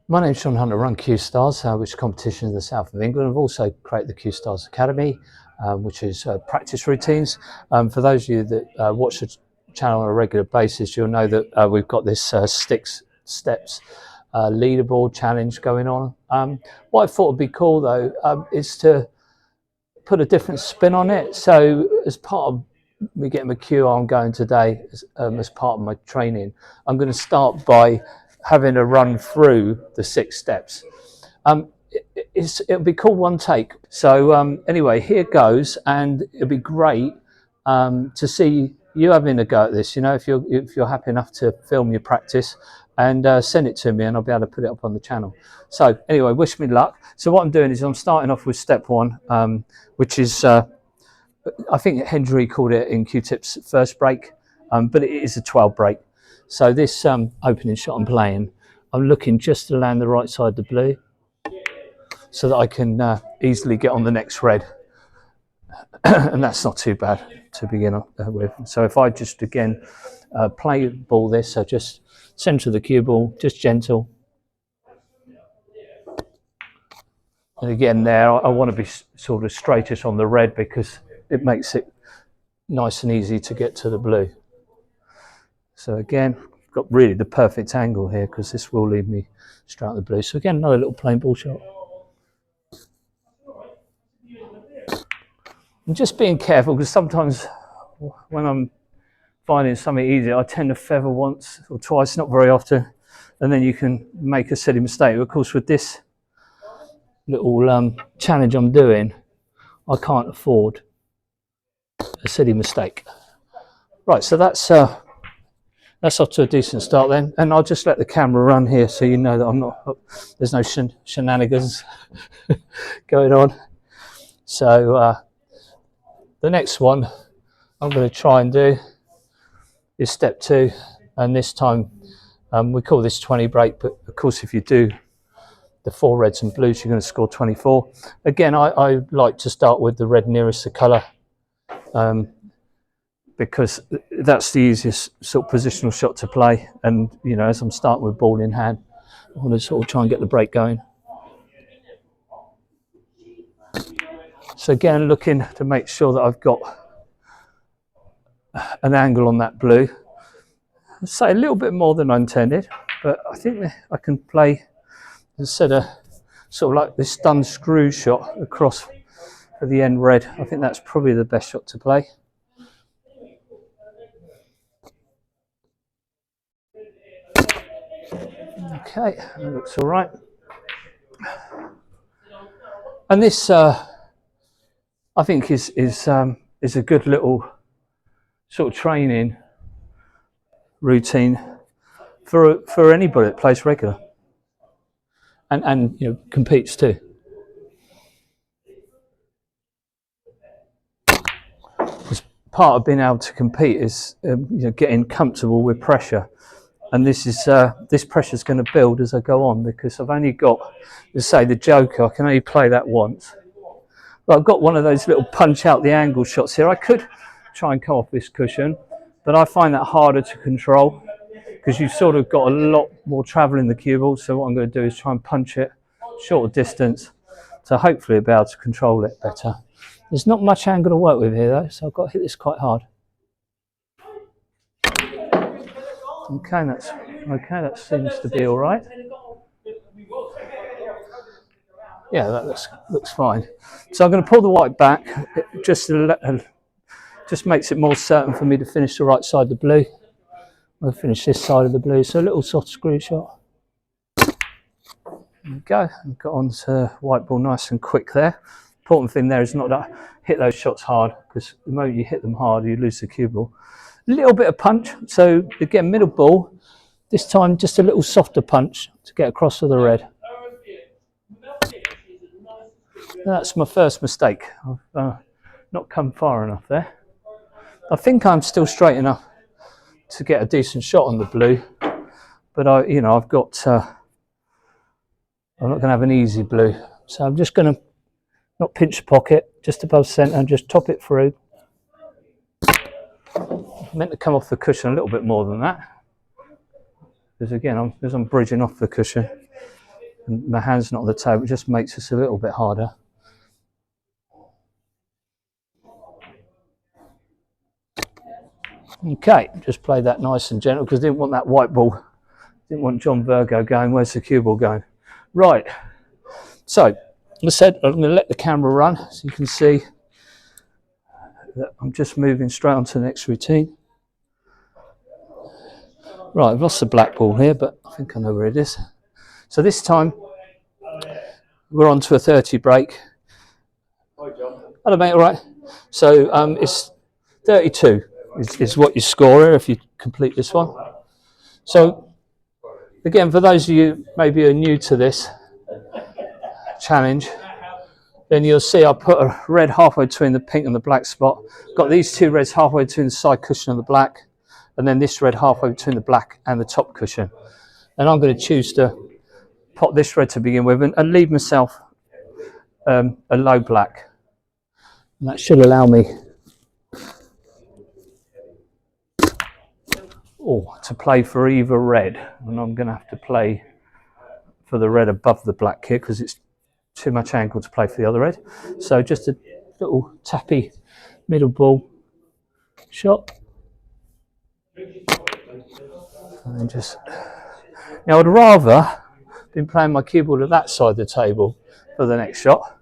My name's Sean Hunter. I run Cuestars, which is a competition in the south of England. I've also created the Cuestars Academy, which is practice routines. For those of you that watch the channel on a regular basis, you'll know that we've got this steps leaderboard challenge going on. What I thought would be cool though is to put a different spin on it. So as part of me getting my cue I'm going today, as part of my training, I'm going to start by having a run through the 6 steps. It'll be called one take. So anyway, here goes, and it'll be great to see you having a go at this. You know, if you're happy enough to film your practice and send it to me, and I'll be able to put it up on the channel. So anyway, wish me luck. So what I'm doing is I'm starting off with step 1, which is I think Hendry called it in Q-Tip's first break, but it is a 12 break. So this opening shot I'm playing, I'm looking just to land the right side of the blue so that I can easily get on the next red. And that's not too bad to begin with. So if I just again play ball this, so just centre the cue ball, just gentle. And again there, I want to be sort of straightest on the red because it makes it nice and easy to get to the blue. So again, got really the perfect angle here because this will lead me straight at the blue. So again, another little plain ball shot. I'm just being careful because sometimes when I'm finding something easy, I tend to feather once or twice, not very often, and then you can make a silly mistake. Of course, with this little challenge I'm doing, I can't afford a silly mistake. Right, so that's off to a decent start then, and I'll just let the camera run here so you know that I'm not, there's no shenanigans going on. So the next one I'm going to try and do is step 2, and this time we call this 20 break, but of course if you do the 4 reds and blues you're going to score 24. Again, I like to start with the red nearest the colour, because that's the easiest sort of positional shot to play, and you know, as I'm starting with ball in hand, I want to sort of try and get the break going. So again, looking to make sure that I've got an angle on that blue. I'd say a little bit more than I intended, but I think I can play instead of sort of like this stun screw shot across for the end red. I think that's probably the best shot to play. Okay, that looks all right. And this, I think, is a good little sort of training routine for anybody that plays regular and you know, competes too. Because part of being able to compete is you know, getting comfortable with pressure. And this pressure is going to build as I go on, because I've only got, let's say, the joker. I can only play that once. But I've got one of those little punch out the angle shots here. I could try and come off this cushion, but I find that harder to control because you've sort of got a lot more travel in the cue ball. So what I'm going to do is try and punch it shorter distance, so hopefully I'll be able to control it better. There's not much angle to work with here though, so I've got to hit this quite hard. Okay, that seems to be all right. Yeah, that looks fine. So I'm going to pull the white back, just makes it more certain for me to finish the right side of the blue. I'll finish this side of the blue, so a little soft screw shot. There we go, I've got onto white ball nice and quick there. Important thing there is not to hit those shots hard, because the moment you hit them hard, you lose the cue ball. A little bit of punch, so again, middle ball. This time, just a little softer punch to get across to the red. That's my first mistake. I've not come far enough there. I think I'm still straight enough to get a decent shot on the blue, but I've got. I'm not going to have an easy blue, so I'm just going to not pinch the pocket, just above centre, and just top it through. I meant to come off the cushion a little bit more than that, because again, as I'm bridging off the cushion, And my hand's not on the table, it just makes this a little bit harder. Okay, just play that nice and gentle because I didn't want that white ball. Didn't want John Virgo going, where's the cue ball going? Right, so as I said, I'm going to let the camera run so you can see that I'm just moving straight on to the next routine. Right, I've lost the black ball here, but I think I know where it is. So this time, we're on to a 30 break. Hello mate, all right. So it's 32 is what you score here if you complete this one. So again, for those of you maybe who are new to this challenge, then you'll see I put a red halfway between the pink and the black spot. Got these two reds halfway between the side cushion and the black, and then this red halfway between the black and the top cushion. And I'm going to choose to pop this red to begin with and leave myself a low black. And that should allow me to play for either red. And I'm going to have to play for the red above the black here because it's too much angle to play for the other red. So just a little tappy middle ball shot. And just now I'd rather been playing my cue ball to that side of the table for the next shot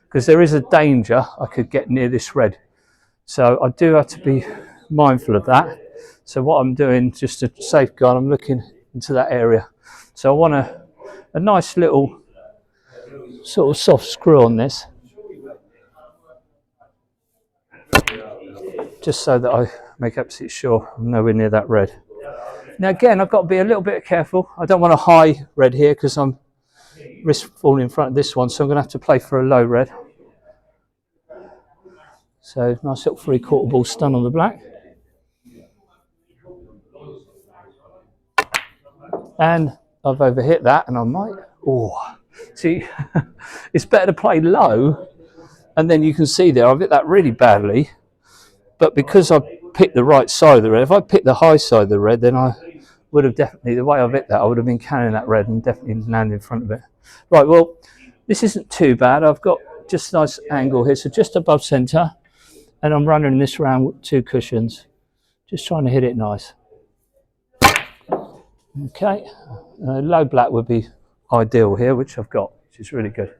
because there is a danger I could get near this red. So I do have to be mindful of that. So what I'm doing just to safeguard, I'm looking into that area. So I want a nice little sort of soft screw on this, just so that I make absolutely sure I'm nowhere near that red. Now again, I've got to be a little bit careful. I don't want a high red here because I'm risk falling in front of this one, so I'm going to have to play for a low red. So nice little 3/4 ball stun on the black. And I've overhit that, and I might, see, it's better to play low, and then you can see there, I've hit that really badly, but because I picked the right side of the red, if I picked the high side of the red, then I would have definitely, the way I've hit that, I would have been canning that red and definitely landed in front of it. Right, well, this isn't too bad. I've got just a nice angle here, so just above centre, and I'm running this round with 2 cushions, just trying to hit it nice. Okay, low black would be ideal here, which I've got, which is really good.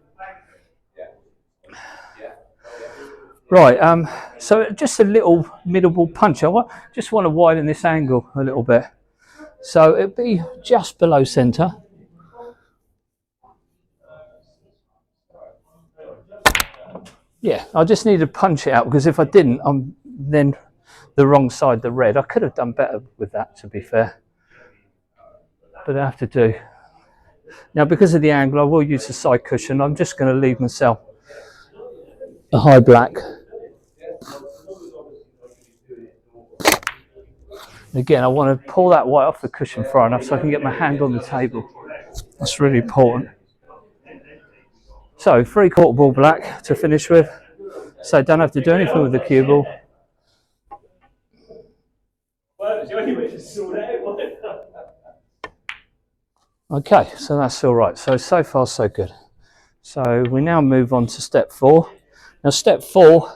Right, so just a little middle ball punch. I just want to widen this angle a little bit. So it'd be just below centre. Yeah, I just need to punch it out because if I didn't, I'm then the wrong side, the red. I could have done better with that, to be fair. But I have to do. Now, because of the angle, I will use the side cushion. I'm just going to leave myself a high black. Again, I want to pull that white off the cushion far enough so I can get my hand on the table. That's really important. So 3/4 ball black to finish with. So don't have to do anything with the cue ball. Okay, so that's all right. So far so good. So we now move on to step 4. Now step 4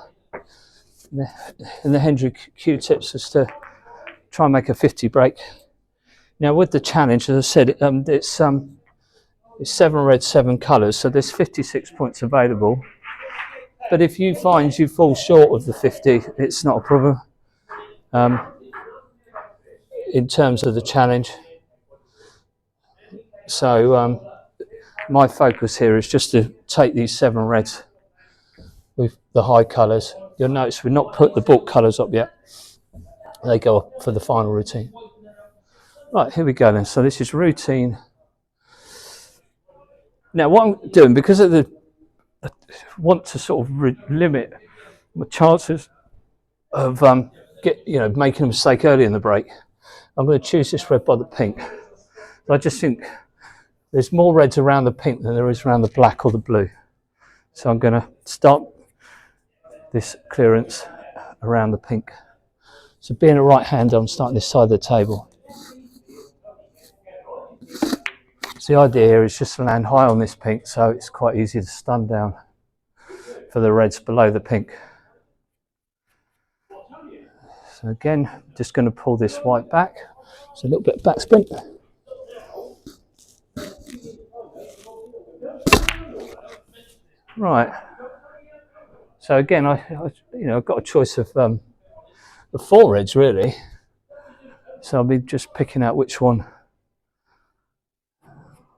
in the Hendry Q-tips is to try and make a 50 break. Now with the challenge, as I said, it's 7 red, 7 colours, so there's 56 points available. But if you find you fall short of the 50, it's not a problem in terms of the challenge. So my focus here is just to take these 7 reds with the high colours. You'll notice we've not put the book colours up yet. They go up for the final routine. Right, here we go then. So this is routine. Now what I'm doing, because of the, I want to sort of limit my chances of making a mistake early in the break, I'm going to choose this red by the pink. I just think there's more reds around the pink than there is around the black or the blue. So I'm going to start this clearance around the pink. So being a right hander, I'm starting this side of the table. So the idea here is just to land high on this pink, so it's quite easy to stun down for the reds below the pink. So again, just going to pull this white back. So a little bit of backspin. Right. So again, I've got a choice of the 4 reds really. So I'll be just picking out which one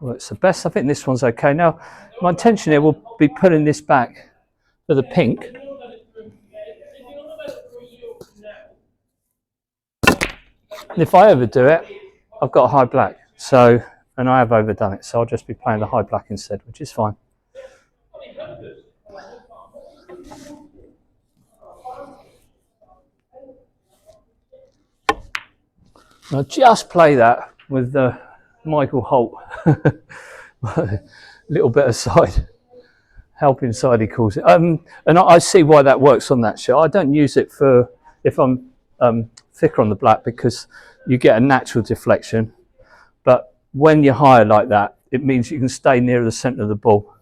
works the best. I think this one's okay. Now, my intention here will be putting this back for the pink. And if I overdo it, I've got a high black. So, and I have overdone it. So I'll just be playing the high black instead, which is fine. Now just play that with Michael Holt. A little bit aside. Helping side he calls it. And I see why that works on that shot. I don't use it for if I'm thicker on the black because you get a natural deflection. But when you're higher like that, it means you can stay nearer the centre of the ball.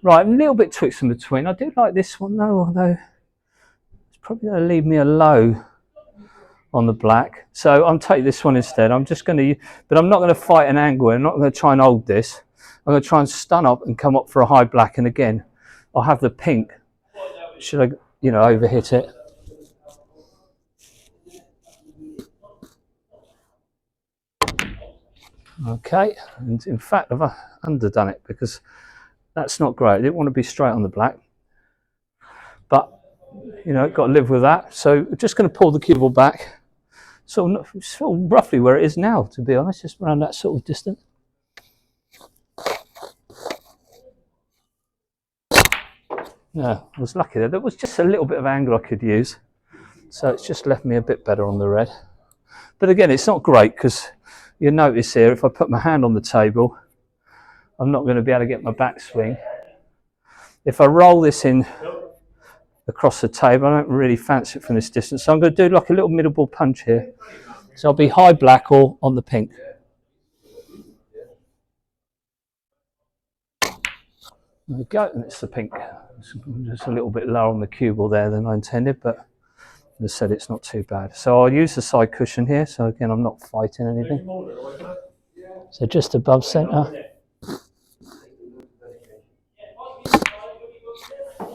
Right, a little bit twix in between. I do like this one though, although it's probably going to leave me a low on the black. So I'm taking this one instead. I'm just going to, but I'm not going to fight an angle. I'm not going to try and hold this. I'm going to try and stun up and come up for a high black. And again, I'll have the pink. Should I, overhit it? Okay. And in fact, I've underdone it because that's not great. I didn't want to be straight on the black. But, got to live with that. So I'm just going to pull the cue ball back. Sort of roughly where it is now, to be honest, just around that sort of distance. Yeah, I was lucky there. There was just a little bit of angle I could use. So it's just left me a bit better on the red. But again, it's not great because you'll notice here, if I put my hand on the table, I'm not going to be able to get my backswing. If I roll this in across the table, I don't really fancy it from this distance. So I'm going to do like a little middle ball punch here. So I'll be high black or on the pink. There we go, and it's the pink. It's just a little bit lower on the cue ball there than I intended, but as I said, it's not too bad. So I'll use the side cushion here. So again, I'm not fighting anything. So just above centre.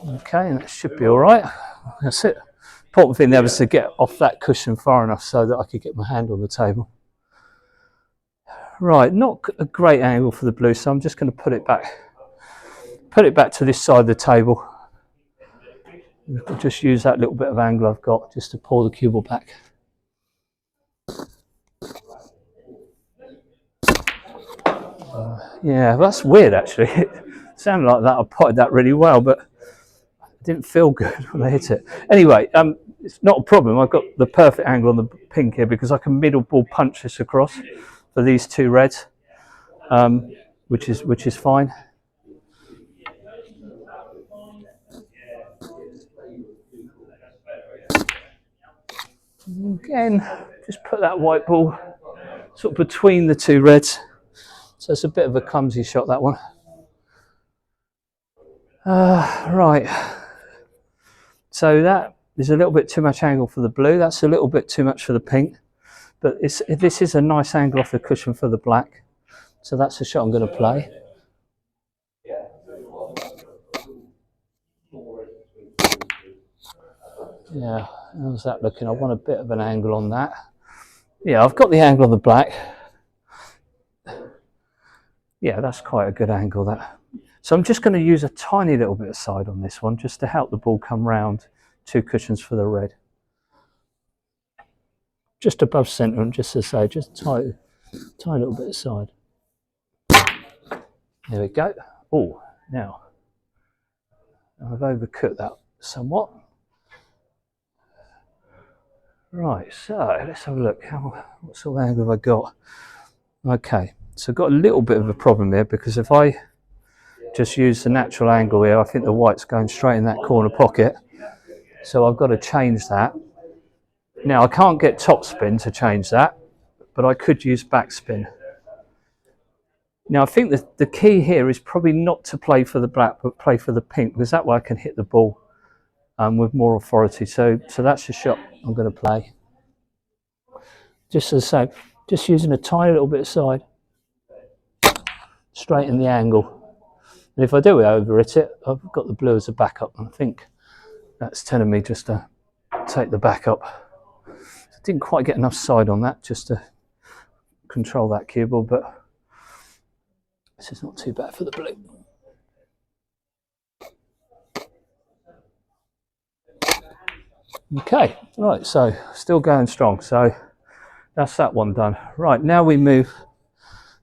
Okay, and that should be all right. That's it. Important thing there was to get off that cushion far enough so that I could get my hand on the table. Right, not a great angle for the blue, so I'm just going to put it back to this side of the table. I'll just use that little bit of angle I've got just to pull the cue ball back. Yeah, that's weird actually. It sounded like that I potted that really well, but it didn't feel good when I hit it. Anyway, it's not a problem. I've got the perfect angle on the pink here because I can middle ball punch this across for these 2 reds, which is fine. Again, just put that white ball sort of between the 2 reds. So it's a bit of a clumsy shot, that one. Right. So that is a little bit too much angle for the blue. That's a little bit too much for the pink. But this is a nice angle off the cushion for the black. So that's the shot I'm going to play. Yeah, how's that looking? I want a bit of an angle on that. Yeah, I've got the angle on the black. Yeah, that's quite a good angle, that. So I'm just going to use a tiny little bit of side on this one just to help the ball come round 2 cushions for the red. Just above centre, and just to say, just tiny little bit of side. There we go. Oh, now I've overcooked that somewhat. Right, so let's have a look. What sort of angle have I got? Okay, so I've got a little bit of a problem here because if I just use the natural angle here, I think the white's going straight in that corner pocket. So I've got to change that. Now I can't get top spin to change that, but I could use backspin. Now I think that the key here is probably not to play for the black, but play for the pink, because that way I can hit the ball with more authority. So that's the shot I'm going to play. Just as I say, just using a tiny little bit of side, straighten the angle. And if I do over hit it, I've got the blue as a backup. And I think that's telling me just to take the backup. I didn't quite get enough side on that just to control that cue ball, but this is not too bad for the blue. Okay, right, so still going strong. So that's that one done. Right, now we move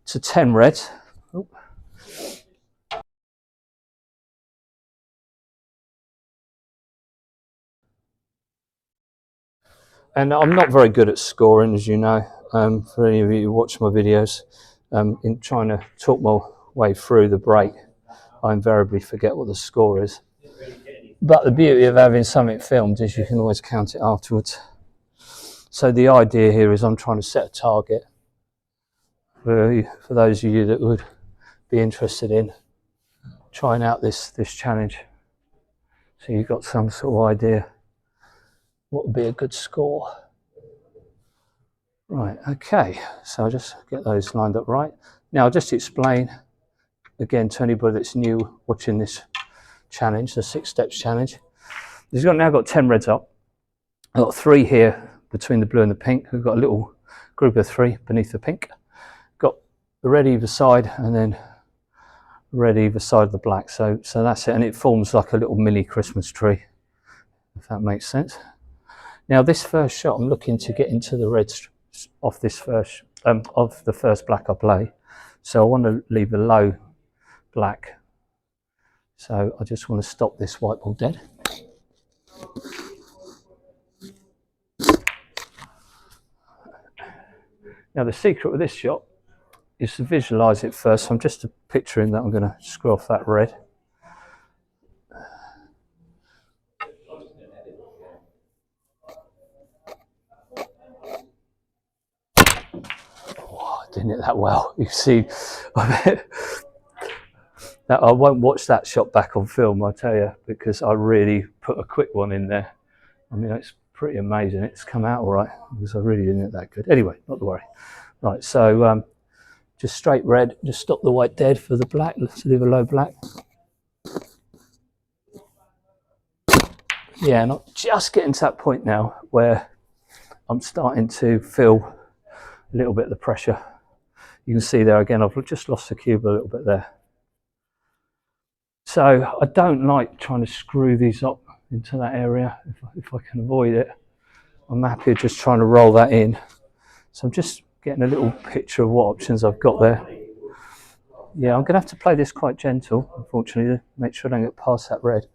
to 10 reds. Oop. And I'm not very good at scoring, as you know, for any of you who watch my videos. In trying to talk my way through the break, I invariably forget what the score is. But the beauty of having something filmed is you can always count it afterwards. So the idea here is I'm trying to set a target for those of you that would be interested in trying out this challenge. So you've got some sort of idea what would be a good score. Right, okay, so I'll just get those lined up right. Now I'll just explain again to anybody that's new watching this challenge, the 6 steps challenge. We've now got 10 reds up. I've got 3 here between the blue and the pink. We've got a little group of 3 beneath the pink. Got the red either side and then red either side of the black. So that's it, and it forms like a little mini Christmas tree, if that makes sense. Now this first shot, I'm looking to get into the reds off this first of the first black I play. So I want to leave a low black. So I just want to stop this white ball dead. Now the secret with this shot is to visualize it first. So I'm just picturing that I'm going to screw off that red. Oh, I didn't hit that well. You see, now, I won't watch that shot back on film, I tell you, because I really put a quick one in there. I mean, it's pretty amazing. It's come out all right, because I really didn't hit that good. Anyway, not to worry. Right, so just straight red, just stop the white dead for the black. Let's leave a low black. Yeah, and I'm just getting to that point now where I'm starting to feel a little bit of the pressure. You can see there again, I've just lost the cube a little bit there. So I don't like trying to screw these up into that area if I can avoid it. I'm happy just trying to roll that in. So I'm just getting a little picture of what options I've got there. Yeah, I'm going to have to play this quite gentle, unfortunately, to make sure I don't get past that red.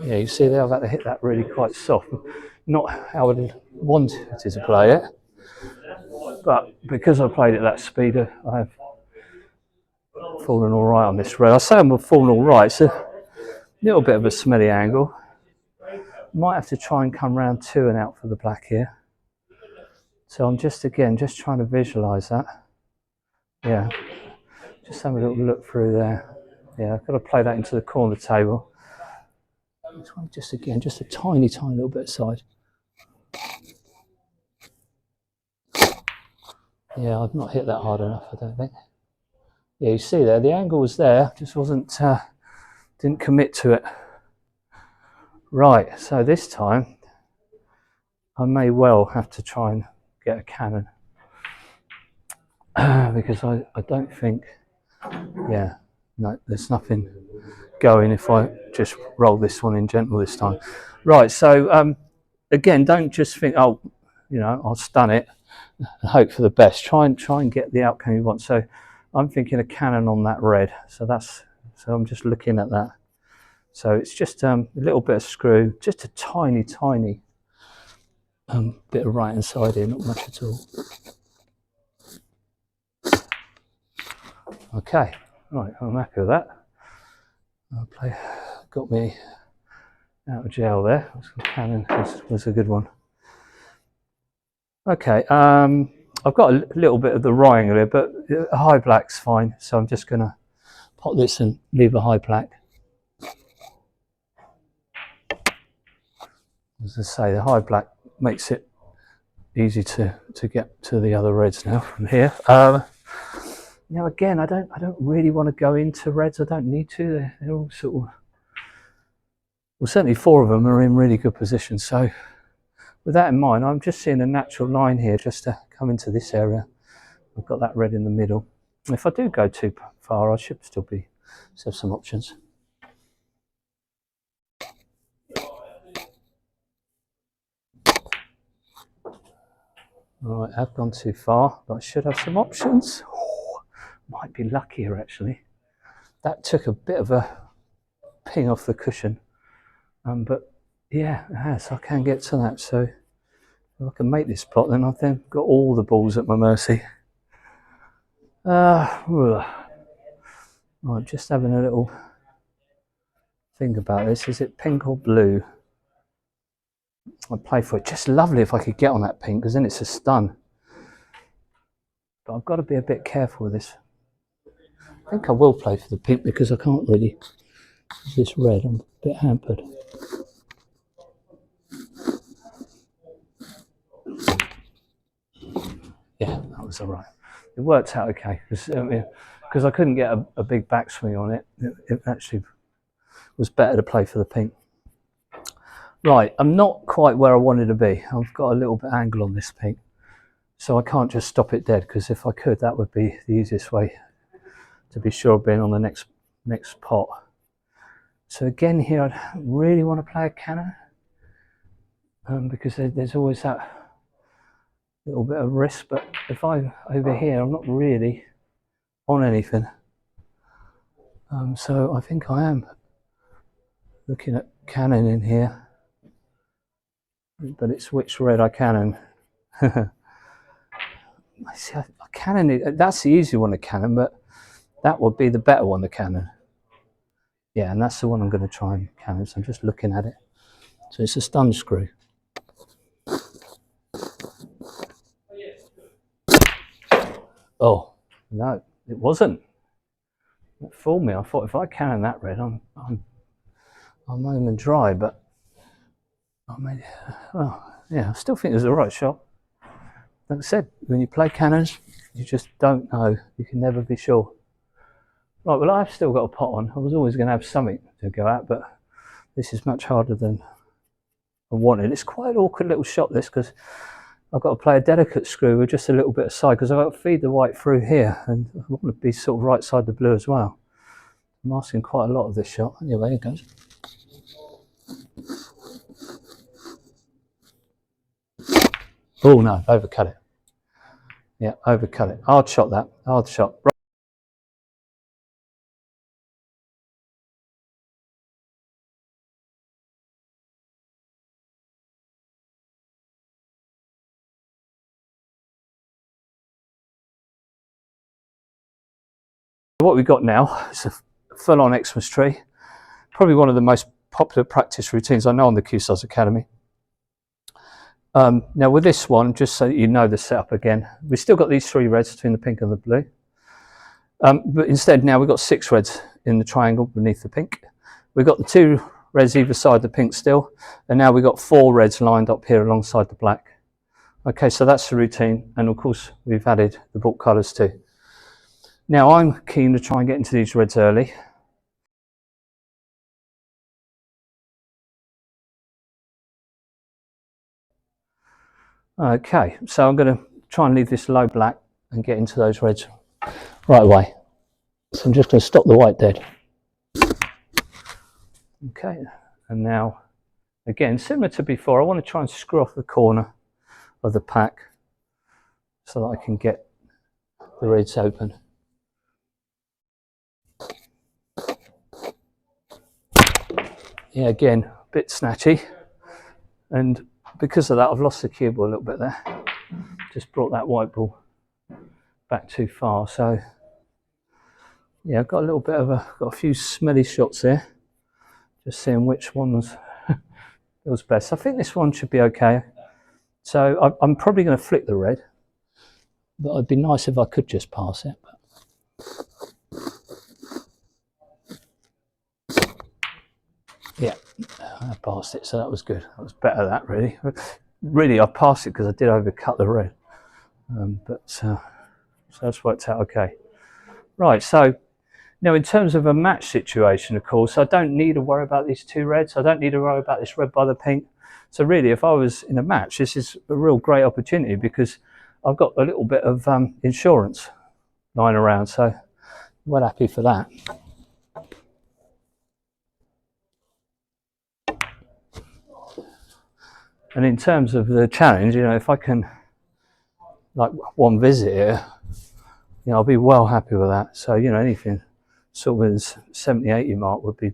Yeah, you see there, I've had to hit that really quite soft. Not how I wanted to play it, but because I played at that speed, I have fallen all right on this red. I say I'm falling all right. It's a little bit of a smelly angle. Might have to try and come round 2 and out for the black here. So I'm just trying to visualise that. Yeah, just have a little look through there. Yeah, I've got to play that into the corner of the table. Just a tiny little bit side. Yeah, I've not hit that hard enough, I don't think. Yeah, you see there, the angle was there, just didn't commit to it. Right, so this time I may well have to try and get a cannon because I don't think, yeah, no, there's nothing going if I just roll this one in gentle this time. Right, so again, don't just think, oh, you know, I'll stun it and hope for the best. Try and get the outcome you want. So I'm thinking a cannon on that red. So I'm just looking at that. So it's just a little bit of screw, just a tiny bit of right hand side here, not much at all. Okay, right, I'm happy with that. Got me out of jail there. Cannon was a good one. Okay, I've got a little bit of the wrying there, but a high black's fine. So I'm just going to pot this and leave a high black. As I say, the high black makes it easy to get to the other reds now from here. Now again, I don't really want to go into reds. I don't need to. They're all sort of, well, certainly 4 of them are in really good position. So with that in mind, I'm just seeing a natural line here just to come into this area. I've got that red in the middle. If I do go too far, I should still have some options. All right, I've gone too far, but I should have some options. Ooh, might be luckier actually. That took a bit of a ping off the cushion, but yeah, it has. I can get to that. So if I can make this pot, then I've then got all the balls at my mercy. I'm just having a little think about this. Is it pink or blue? I'd play for it. Just lovely if I could get on that pink, because then it's a stun. But I've got to be a bit careful with this. I think I will play for the pink because I can't really use this red. I'm a bit hampered. Yeah, that was all right. It worked out okay because I couldn't get a big backswing on it. It actually was better to play for the pink. Right, I'm not quite where I wanted to be. I've got a little bit angle on this pink, so I can't just stop it dead, because if I could, that would be the easiest way to be sure of being on the next pot. So again here, I don't really want to play a cannon, because there's always that little bit of risk. But if I'm over here, I'm not really on anything. So I think I am looking at cannon in here. But it's which red I cannon. I see, I cannon, that's the easy one to cannon, but that would be the better one to cannon. Yeah, and that's the one I'm going to try and cannon. So I'm just looking at it. So it's a stun screw. Oh no, it wasn't. It fooled me. I thought if I cannon that red, I'm home and dry. But I made, well, yeah, I still think it was the right shot. Like I said, when you play cannons, you just don't know. You can never be sure. Right, well, I've still got a pot on. I was always going to have something to go at, but this is much harder than I wanted. It's quite an awkward little shot, this, because I've got to play a delicate screw with just a little bit of side, because I've got to feed the white through here, and I want to be sort of right side the blue as well. I'm asking quite a lot of this shot. Anyway, here it goes. Oh no, overcut it. Yeah, overcut it. Hard shot that. Hard shot. What we've got now is a full-on Xmas tree. Probably one of the most popular practice routines I know on the Cuestars Academy. Now with this one, just so you know the setup again, we've still got these 3 reds between the pink and the blue. But instead now we've got 6 reds in the triangle beneath the pink. We've got the 2 reds either side the pink still, and now we've got 4 reds lined up here alongside the black. Okay, so that's the routine, and of course we've added the book colours too. Now I'm keen to try and get into these reds early. Okay, so I'm going to try and leave this low black and get into those reds right away. So I'm just going to stop the white dead. Okay, and now again, similar to before, I want to try and screw off the corner of the pack so that I can get the reds open. Yeah, again, a bit snatchy, and because of that I've lost the cue ball a little bit there. Just brought that white ball back too far. So yeah, I've got a little bit of got a few smelly shots here, just seeing which ones feels best. I think this one should be okay. So I'm probably going to flick the red, but it'd be nice if I could just pass it. Yeah, I passed it, so that was good. That was better, that really. Really, I passed it because I did overcut the red, so that's worked out okay. Right, so now in terms of a match situation, of course, I don't need to worry about these two reds. I don't need to worry about this red by the pink. So really, if I was in a match, this is a real great opportunity because I've got a little bit of insurance lying around, so I'm well happy for that. And in terms of the challenge, you know, if I can, like, one visit here, you know, I'll be well happy with that. So, you know, anything sort of as 70, 80 mark would be,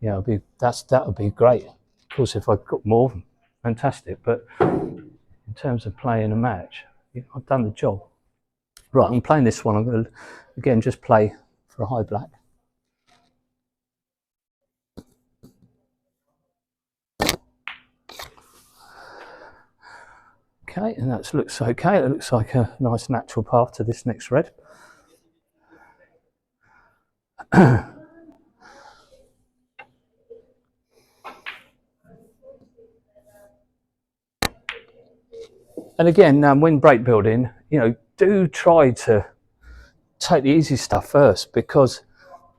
you know, that would be great. Of course, if I got more, fantastic. But in terms of playing a match, you know, I've done the job. Right, I'm playing this one. I'm going to, again, just play for a high black. Okay, and that looks okay. It looks like a nice natural path to this next red. And again, when break building, you know, do try to take the easy stuff first, because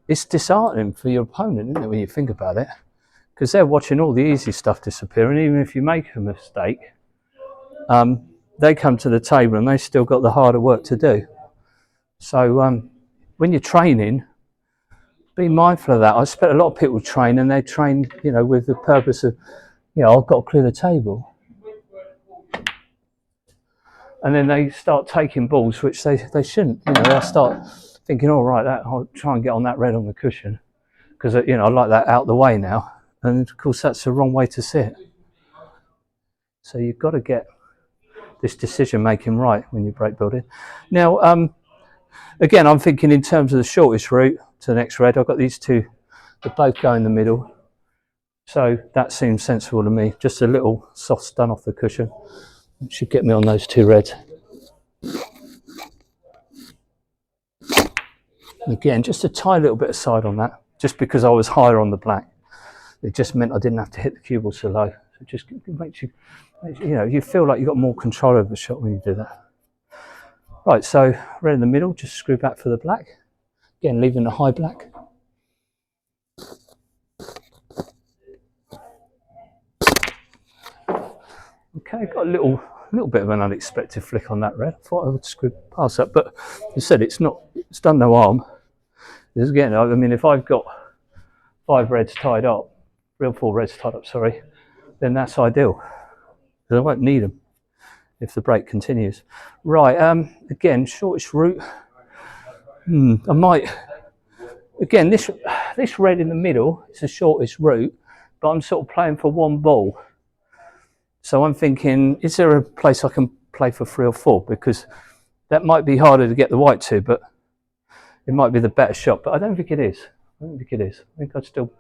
it's disheartening for your opponent, isn't it, when you think about it? Because they're watching all the easy stuff disappear, and even if you make a mistake, they come to the table and they still got the harder work to do. So when you're training, be mindful of that. I expect a lot of people train, and they train, you know, with the purpose of, you know, I've got to clear the table. And then they start taking balls which they shouldn't. You know, they'll start thinking, all right, I'll try and get on that red on the cushion because, you know, I like that out the way now. And of course, that's the wrong way to sit. So you've got to get this decision making right when you break building. Now, again, I'm thinking in terms of the shortest route to the next red. I've got these two, they both go in the middle. So that seems sensible to me. Just a little soft stun off the cushion. It should get me on those two reds. And again, just a tiny little bit of side on that, just because I was higher on the black. It just meant I didn't have to hit the cue ball so low. So it just makes you, you know, you feel like you've got more control over the shot when you do that. Right, so red in the middle, just screw back for the black. Again, leaving the high black. Okay, got a little bit of an unexpected flick on that red. I thought I would screw past that, but as I said, it's done no harm. This again, I mean, if I've got 5 reds tied up, 4 reds tied up, sorry, then that's ideal, because I won't need them if the break continues. Right, again, shortest route. I might, again, this red in the middle is the shortest route, but I'm sort of playing for 1 ball. So I'm thinking, is there a place I can play for 3 or 4? Because that might be harder to get the white to, but it might be the better shot. But I don't think it is. I think I'd still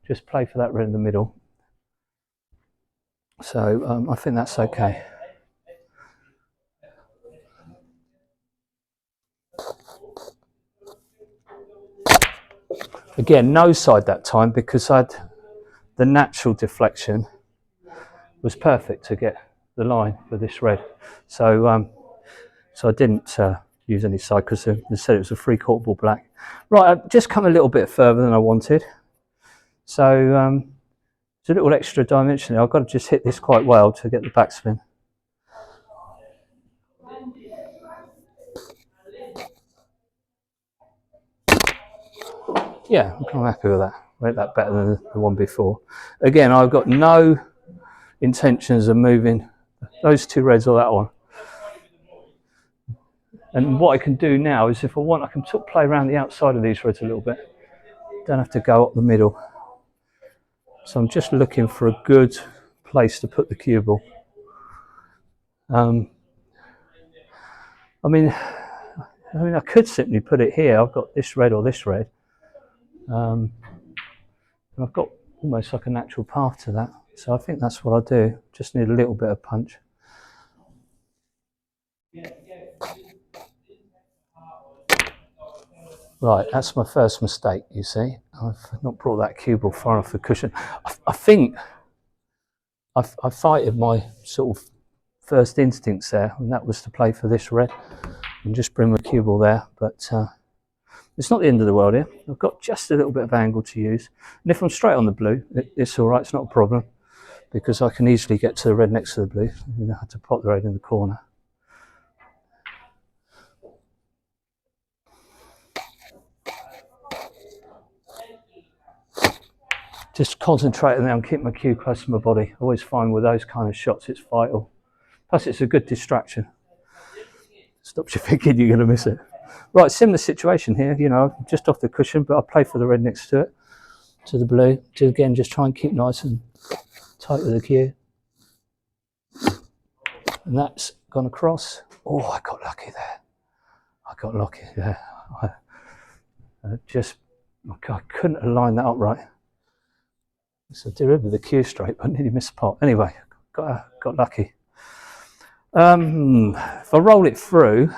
just play for that red in the middle. So I think that's okay. Again, no side that time, because the natural deflection was perfect to get the line for this red. So so I didn't use any side, because they said it was a 3/4 ball black. Right, I've just come a little bit further than I wanted. So it's a little extra dimension. I've got to just hit this quite well to get the backspin. Yeah, I'm kind of happy with that. I made that better than the one before. Again, I've got no intentions of moving those 2 reds or that one. And what I can do now is, if I want, I can sort of play around the outside of these reds a little bit. Don't have to go up the middle. So I'm just looking for a good place to put the cue ball. I mean, I could simply put it here. I've got this red or this red. And I've got almost like a natural path to that. So I think that's what I'll do. Just need a little bit of punch. Right, that's my first mistake, you see. I've not brought that cue ball far off the cushion. I think I fighted my sort of first instincts there, and that was to play for this red and just bring my cue ball there. But it's not the end of the world here. I've got just a little bit of angle to use. And if I'm straight on the blue, it's all right, it's not a problem, because I can easily get to the red next to the blue. You know how to pop the red in the corner. Just concentrating there and keep my cue close to my body. I always find with those kind of shots it's vital. Plus it's a good distraction. Stops you thinking you're going to miss it. Right, similar situation here, you know, just off the cushion, but I play for the red next to it, to the blue. To again, just try and keep nice and tight with the cue. And that's gone across. Oh, I got lucky there. I got lucky there. I couldn't align that up right. So I did it with the cue straight, but I nearly missed the pot. Anyway, got lucky. If I roll it through,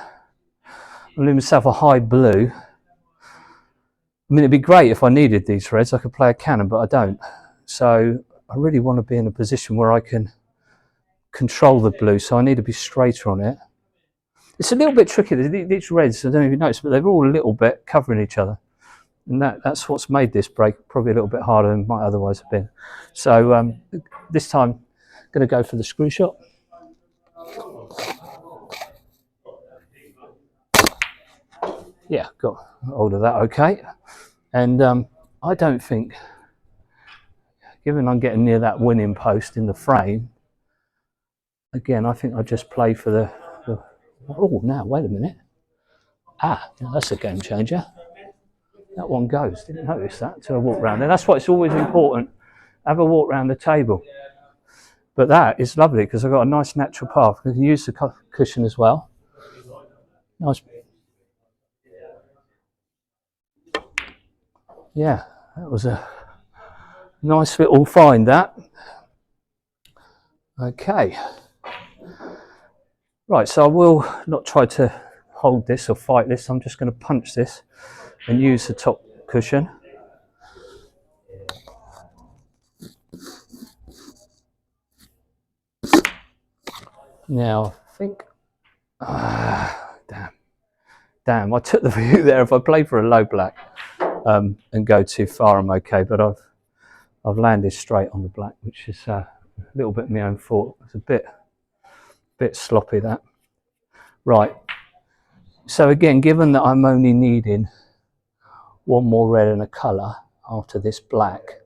I'll leave myself a high blue. I mean, it'd be great if I needed these reds. I could play a cannon, but I don't. So I really want to be in a position where I can control the blue, so I need to be straighter on it. It's a little bit tricky. These reds, I don't know if you noticed, but they're all a little bit covering each other. And that's what's made this break probably a little bit harder than it might otherwise have been. So this time, I'm going to go for the screw shot. Yeah, got hold of that okay. And I don't think, given I'm getting near that winning post in the frame, again, I think I just play for the oh, now, wait a minute. That's a game changer. That one goes. Didn't notice that until I walked round. And that's why it's always important. Have a walk round the table. But that is lovely because I've got a nice natural path. I can use the cushion as well. Nice. Yeah, that was a nice little find, that. Okay. Right, so I will not try to hold this or fight this. I'm just going to punch this and use the top cushion. Now, I think, damn, I took the view there. If I play for a low black and go too far, I'm okay, but I've landed straight on the black, which is a little bit my own fault. It's a bit sloppy, that. Right, so again, given that I'm only needing one more red and a colour after this black,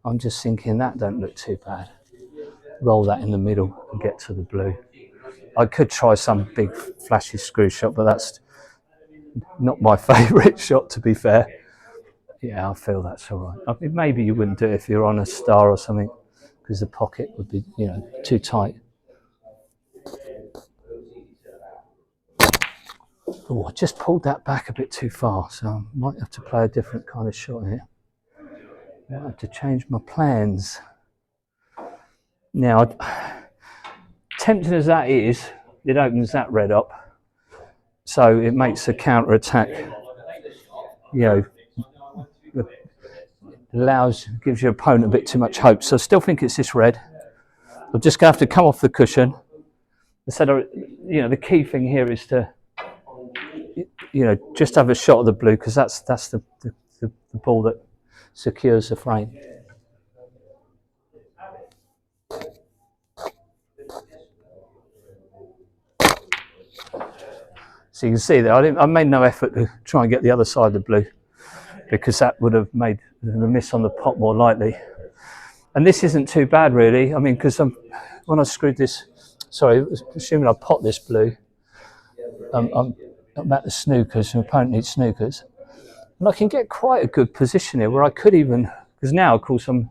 I'm just thinking that don't look too bad. Roll that in the middle and get to the blue. I could try some big flashy screw shot, but that's not my favourite shot, to be fair. Yeah, I feel that's all right. I mean, maybe you wouldn't do it if you're on a star or something, because the pocket would be, you know, too tight. Oh, I just pulled that back a bit too far, so I might have to play a different kind of shot here. I might have to change my plans. Now, tempting as that is, it opens that red up, so it makes a counter attack, you know, gives your opponent a bit too much hope. So I still think it's this red. I'm just going to have to come off the cushion. Instead of, you know, the key thing here is to, you know, just have a shot of the blue, because that's the ball that secures the frame. So you can see there, I made no effort to try and get the other side of the blue, because that would have made the miss on the pot more likely. And this isn't too bad, really. I mean, because when I screwed this, sorry, assuming I pot this blue, I'm at the snookers, my opponent needs snookers. And I can get quite a good position here where I could even, because now, of course, I'm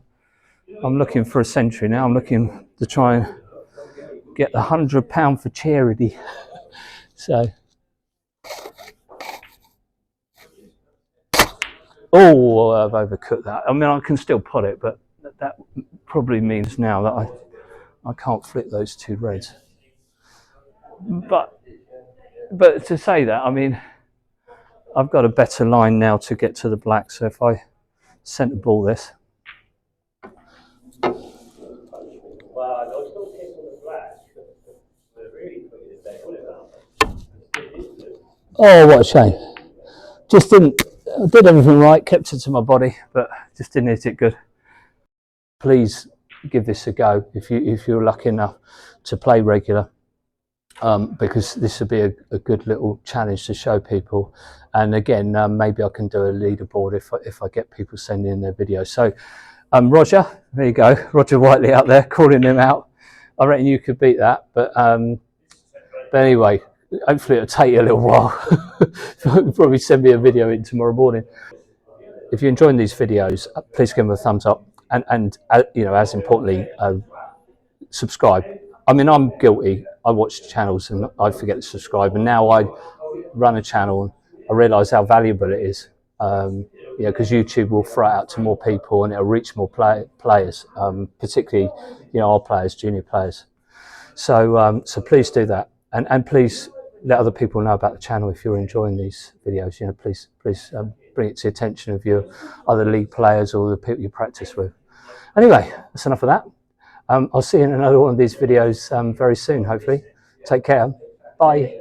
looking for a century now. I'm looking to try and get the £100 for charity. So, oh, I've overcooked that. I mean, I can still pot it, but that probably means now that I can't flip those two reds. But to say that, I mean, I've got a better line now to get to the black. So if I centre ball this. Oh, what a shame. Just didn't, I did everything right, kept it to my body, but just didn't hit it good. Please give this a go if you're lucky enough to play regular, because this would be a good little challenge to show people. And again, maybe I can do a leaderboard if I get people sending in their videos. So Roger, there you go, Roger Whiteley out there calling him out. I reckon you could beat that, but anyway, hopefully it'll take you a little while. You'll probably send me a video in tomorrow morning. If you're enjoying these videos, please give them a thumbs up, and you know, as importantly, subscribe. I mean, I'm guilty. I watch channels and I forget to subscribe, and now I run a channel, I realise how valuable it is. You know, because YouTube will throw it out to more people and it'll reach more players, particularly, you know, our players, junior players. So so please do that, and please let other people know about the channel if you're enjoying these videos. You know, please bring it to the attention of your other league players or the people you practice with. Anyway, that's enough of that. I'll see you in another one of these videos very soon, hopefully. Take care. Bye.